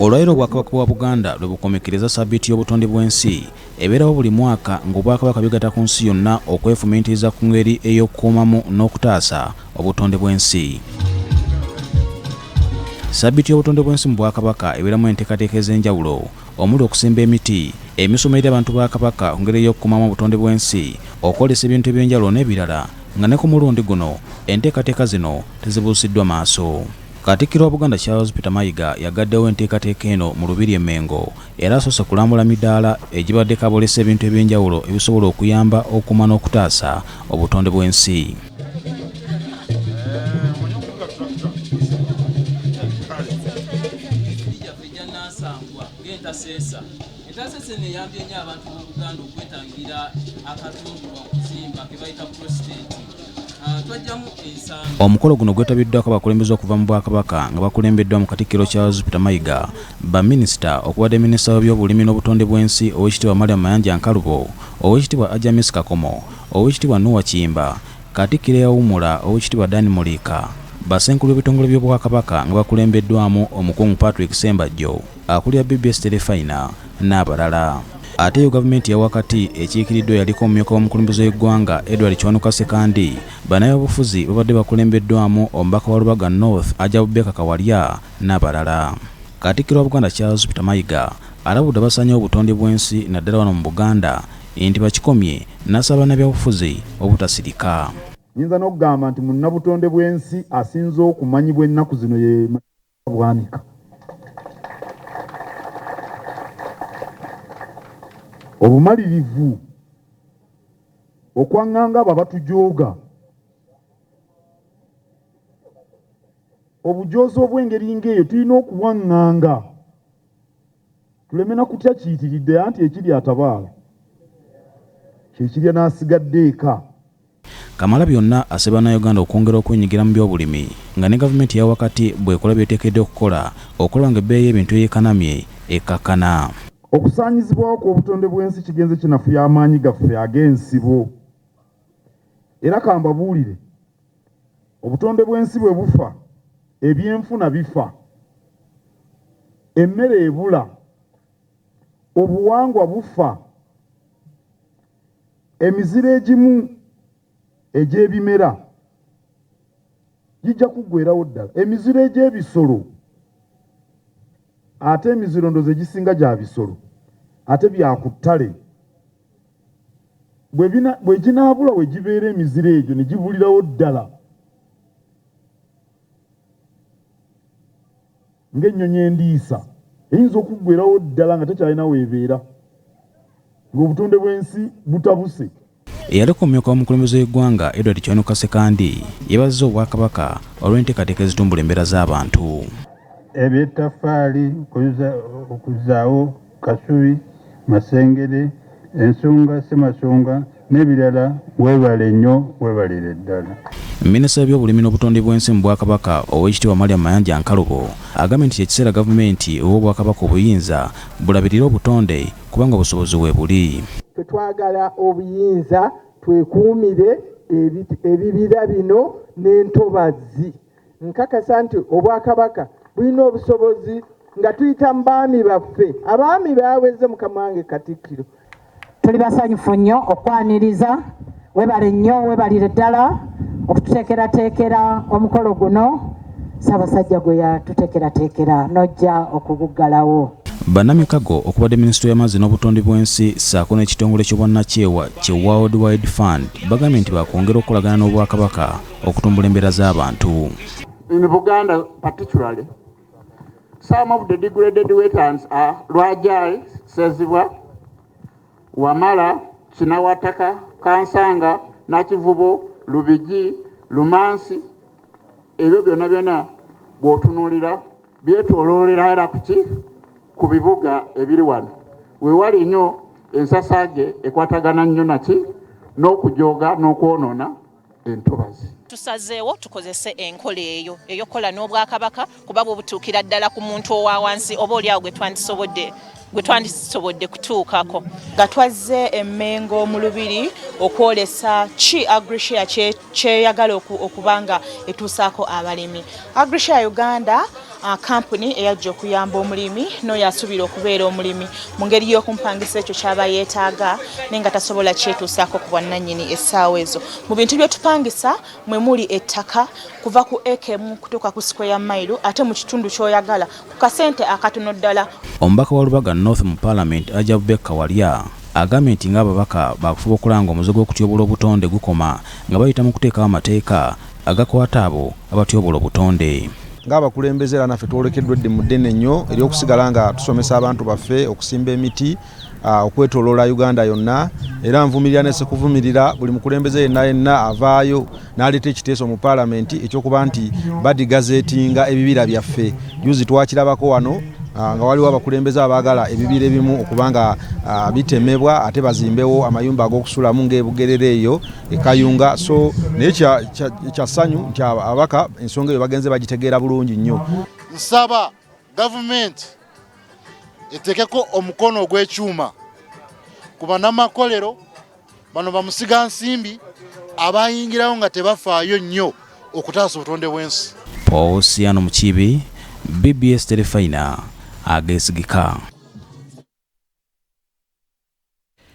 Olwairo Obwakabaka bwa Buganda lwe bukomekereza sabiiti y'obutonde bw'ensi ebeerawo buli mwaka ng'Obwakabaka bigatta ku nsi yonna okwefumiitiriza ku ngeri ey'okukuumamu n'okutaasa obutonde bw'ensi. Sabiiti y'obutonde bw'ensi mu Bwakabaka ebeeramu enteekateeka ez'enjawulo omuli okusimba emiti, emisomerera abantu ba Kabaka ku ngeri ey'okukuumamu obutonde bw'ensi, okwolesa ebintu eby'enjawulo n'ebirala nga ne ku mulundi guno enteekateeka zino tezibuusiddwa maaso. Katikkiro wa Buganda Charles Peter Mayiga yagaddewo enteekateeka eno mu Lubiri e Mengo era asoose kulambula midaala egibadde kabolesa ebintu eby'enjawulo ebisobola okuyamba okukuuma n'okutaasa obutonde bw'ensi. Omukolo guno gwetabiddwako abakulembeze okuva mu Bwakabaka nga bakulembeddwa mu Katikkiro Charles Peter Mayiga, baminisita okubadde minisita w'ebyobulimi n'obutonde bw'ensi Oweekitiibwa Mariam Mayanja Nkalubo, Oweekitiibwa Ageesigika Kakomo, Oweekitiibwa Noah Kimba, Katikkiro eyawummula Oweekitiibwa Dan Mulika, basenkulu b'ebitongole by'Obwakabaka nga bakulembeddwamu Omukungu Patrick Sembajjo, akulira BBS Telefina n'abalala. Ate yo gavumenti ya wakati ekiikiriddwa yaliko omumyuka w'omukulembeze w'eggwanga Edward Kiwanuka Sekandi, bannabyabufuzi babadde bakulembeddwamu omubaka wa Lubaga North Ajabubeka Kawalya n'abalala. Katikkiro wa Buganda Charles Peter Mayiga alabudde abasaanya obutonde bw'ensi naddala wano mu Buganda nti bakikomye n'asaba bannabyabufuzi obutasirika. Nyinza n'okugamba nti munnabutonde bw'ensi asinze okumanyibwa ennaku zino ye Bwanika. Obumalirivu okwaŋŋanga abo abatujooga, obujoozi obw'engeri ng'eyo tulina okuwaŋŋanga tuleme na kutya kiyitiridde anti ekiri atabaala kyekirya n'asigadde eka. Kamalabyonna asaba Bannayuganda okwongera okwenyigira mu by'obulimi nga ne gavumenti ya wakati bw'ekola by'eteekeddwa okukola okulaba nga ebbeeyi y'ebintu eyeekanamye ekkakkana. Okusaanyizibwawo kw'obutonde bw'ensi kigenze kinafuya amaanyi gaffe ag'ensibo. Era kambabuulire, obutonde bw'ensi bwe bufa, ebyenfuna bifa, emmere ebula, obuwangwa bufa, emiziro egimu egy'ebimera gijja kuggweerawo ddala, emiziro egy'ebisolo, ate emiziro ndoze gisinga gya bisolo, ate bya ku ttale. Bwe ginaabula we gibeera emiziro egyo ne gibulirawo ddala ng'ennyonyi endiisa eyinza okuggweerawo ddala nga tekyalina weebeera ng'obutonde bw'ensi butabuse. Eyaliko omumyuka w'omukulembeze w'eggwanga Edward Kiwanuka Sekandi yeebazizza Obwakabaka olw'enteekateeka ezitumbula embeera z'abantu. Eby'ettaffaali okuzaawo kasubi, masengere, ensonga ssemasonga n'ebirala weebale nnyo weebalire ddala. Minisita w'ebyobulimi n'obutonde bw'ensi mu Bwakabaka Oweekitiibwa Mariam Mayanja Nkalubo agambye nti ekiseera gavumenti ow'Obwakabaka obuyinza bulabirire obutonde kubanga obusobozi we buli. Twagala obuyinza twekuumire ebibira bino n'entobazi. Nkakasa nti Obwakabaka bulina obusobozi nga tuyita mu baami baffe, abaami baaweze Mukama wange Katikkiro. Tuli basanyufu nnyo okwaniriza, webale nnyo webalire ddala okututeekerateekera omukolo guno Ssaabasajja gwe yatuteekerateekera n'ojja okuguggalawo. Bannamikago okubadde Minisitule y'amazzi n'obutonde bw'ensi ssaako n'ekitongole ky'obwannakyewa kye World Wide Fund bagambye nti bakwongera okukolagana n'Obwakabaka okutumbula embeera z'abantu. In Buganda particularly, some of the degraded wetlands are Lwajai, Sezibwa, Wamala, Kinawataka, Kansanga, Nakivubo, Lubigi, Lumansi. Ebyo byonna byonna bw'otunuulira byetooloolera era ku bibuga ebiri wano. Weewali nnyo ensasage ekwatagana nnyo naki n'okujooga n'okwonoona entobazi. Tusazeewo tukozese enkola eyo ey'okukola n'Obwakabaka kuba butuukira ddala ku muntu owa wansi oba oliawo gwe twandisobodde kutuukako. Nga twazze e Mengo mu Lubiri okwolesa ki AgriShare kyeyagala okubanga etuusaako abalimi. AgriShare Uganda kampuni eyajja okuyamba omulimi n'oyo asuubira okubeera omulimi mu ngeri y'okumpangisa ekyo ky'aba yeetaaga naye nga tasobola kyetuusaako ku bwannannyini essaawa ezo. Mu bintu bye tupangisa mwe muli ettaka kuva ku eka emu kutuuka ku square mile ate mu kitundu ky'oyagala ku kasente akatono ddala. Omubaka wa Lubaga North mu Parliament Ajja Beka Walya agambye nti ng'ababaka bakufuba okulanga omuze gw'okutyobola obutonde gukoma nga bayita mu kuteekawo amateeka agakwata abo abatyobola obutonde. Ng'abakulembeze era naffe twolekeddwa eddimu ddene nnyo ery'okusigala nga tusomesa abantu baffe okusimba emiti okwetooloola Uganda yonna, era nvumirira ne sekuvumirira buli mukulembeze yenna avaayo n'aleeta ekiteeso mu Parliament ekyokuba nti badigazeetinga ebibira byaffe. Juzi twakirabako wano nga waliwo abakulembeze abaagala ebibira ebimu okubanga bitemebwa ate bazimbewo amayumba ag'okusulamu ng'ebugerere eyo ekayunga. So naye kya ssanyu nti ababaka ensonga eyo bagenze bagitegeera bulungi nnyo. Nsaba gavumenti etekeko omukono ogw'ekyuma ku bannamakolero bano bamusiga nsimbi abayingirawo nga tebafaayo nnyo okutaasa obutonde bw'ensi. Paul Siano Mukibi, BBS Telefina, Ageesigika.